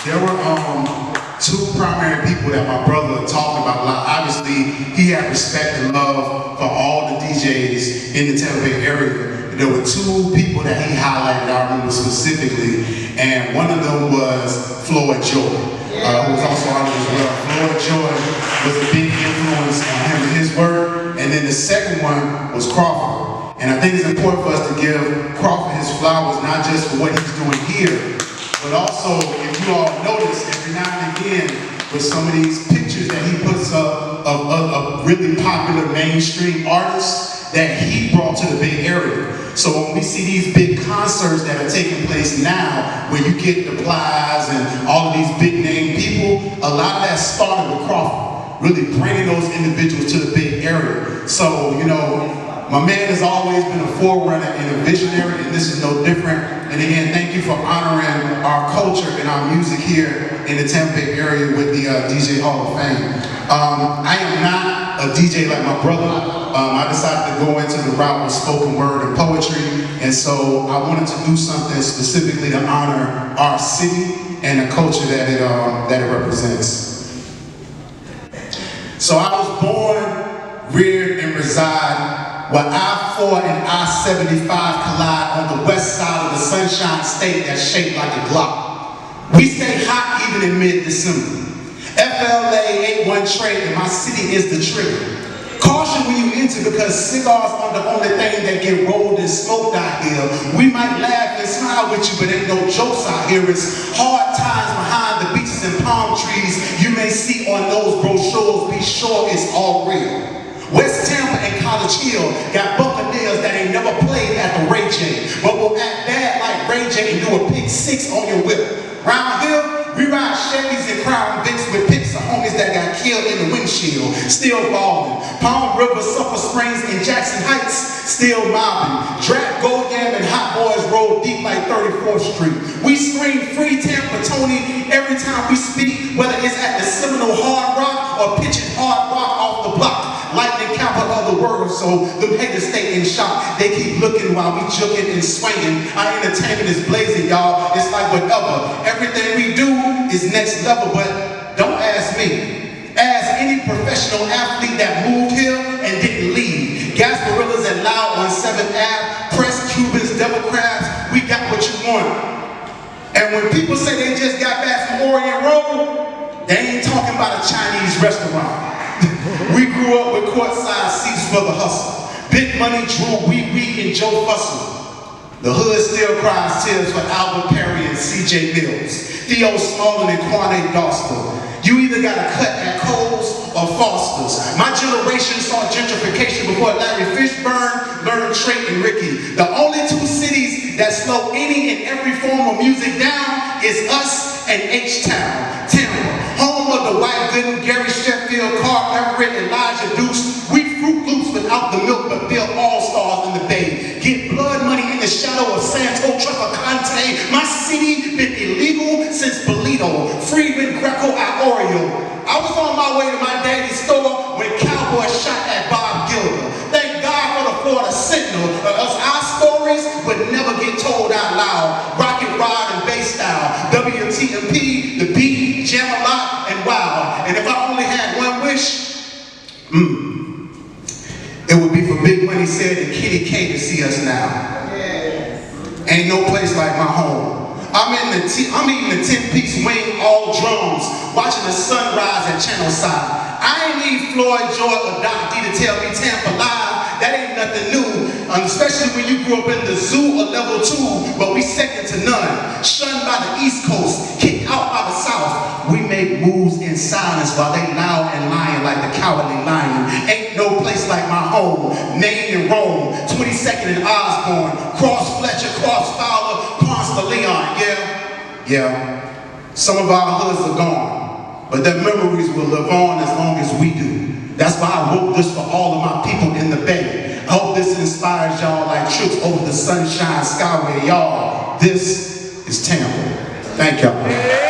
There were two primary people that my brother talked about a lot. Obviously, he had respect and love for all the DJs in the Tampa Bay area. There were two people that he highlighted, I remember specifically, and one of them was Floyd Joy, who was also honored as well. Floyd Joy was a big influence on him and his work, and then the second one was Crawford. And I think it's important for us to give Crawford his flowers, not just for what he's doing here, but also, if you all notice, every now and again, with some of these pictures that he puts up of really popular mainstream artists that he brought to the Bay Area. So when we see these big concerts that are taking place now, where you get the Plies and all of these big name people, a lot of that started with Crawford, really bringing those individuals to the Bay Area. So, you know, my man has always been a forerunner and a visionary, and this is no different. And again, thank you for honoring our culture and our music here in the Tampa Bay area with the DJ Hall of Fame. I am not a DJ like my brother. I decided to go into the route of spoken word and poetry, and so I wanted to do something specifically to honor our city and the culture that it represents. So I was born, reared, and reside where I-4 and I-75 collide on the west side of the Sunshine State that's shaped like a Glock. We stay hot even in mid-December. FLA 81 trade and my city is the trigger. Caution when you enter because cigars are the only thing that get rolled and smoked out here. We might laugh and smile with you, but ain't no jokes out here. It's hard times behind the beaches and palm trees you may see on those brochures. Be sure it's all real. West Tampa and College Hill got Buccaneers that ain't never played at the Ray J, but will act bad like Ray J and do a pick six on your whip. Round here, we ride Chevys and Crown Vics with pics of homies that got killed in the windshield, still ballin'. Palm River, Sulphur Springs, and Jackson Heights, still mobbing. Draft Gold Yam and Hot Boys roll deep like 34th Street. We scream free Tampa Tony every time we speak, whether it's at the Seminole Hard Rock or pitching hard rock off the block. Lightning capital of the world, so the haters stay in shock. They keep looking while we juking and swinging. Our entertainment is blazing, y'all. It's like whatever. Everything we do is next level, but don't ask me. Ask any professional athlete that moved here and didn't leave. Gasparillas and Loud on 7th Ave, press Cubans, double crabs, we got what you want. And when people say they just got back from Orient Road, they ain't talking about a Chinese restaurant. We grew up with courtside seats for the hustle. Big Money, Drew, Wee, and Joe Fussell. The hood still cries tears for Albert Perry and C.J. Mills, Theo Smallin and Kwame Doster. You either got a cut at Kohl's or Foster's. My generation saw gentrification before Larry Fishburne learned Trey and Ricky. The only two cities that slow any and every form of music down is us and H-Town, Tampa. Home of the White Gooden, Gary Sheffield, Carl Everett, Elijah Dukes. We Fruit Loops without the milk, but build all-stars in the Bay. Get blood money in the shadow of Santo Trafficante. My city been illegal since Bolito. Freeman, Greco, Iorio. I was on my way to my daddy's store when Cowboys shot at Bob Gilder. Thank God for the Florida Sentinel, or else our stories would never get told out loud. Rocket Rod and bass style. WTMP, the beat, Jam-A-Lot, and Wild. And if I only had one wish, it would be for Big Money Said and Kitty K to see us now. Ain't no place like my home. I'm eating the 10-piece wing, all drums, watching the sunrise at Channel Side. I ain't need Floyd Joy or Doc D to tell me Tampa live. That ain't nothing new, especially when you grew up in the zoo or level 2, but we second to none. Shunned by the East Coast, kicked out by the South. We make moves in silence while they loud and lying like the cowardly lion. Ain't no place like my home. Maine and Rome, 22nd and Osborne, Cross Fletcher, Cross Fowler, Ponce de Leon. Yeah. Some of our hoods are gone, but their memories will live on as long as we do. That's why I wrote this for all of my people in the Bay. I hope this inspires y'all like trips over the sunshine skyway. Y'all, this is Tampa. Thank y'all.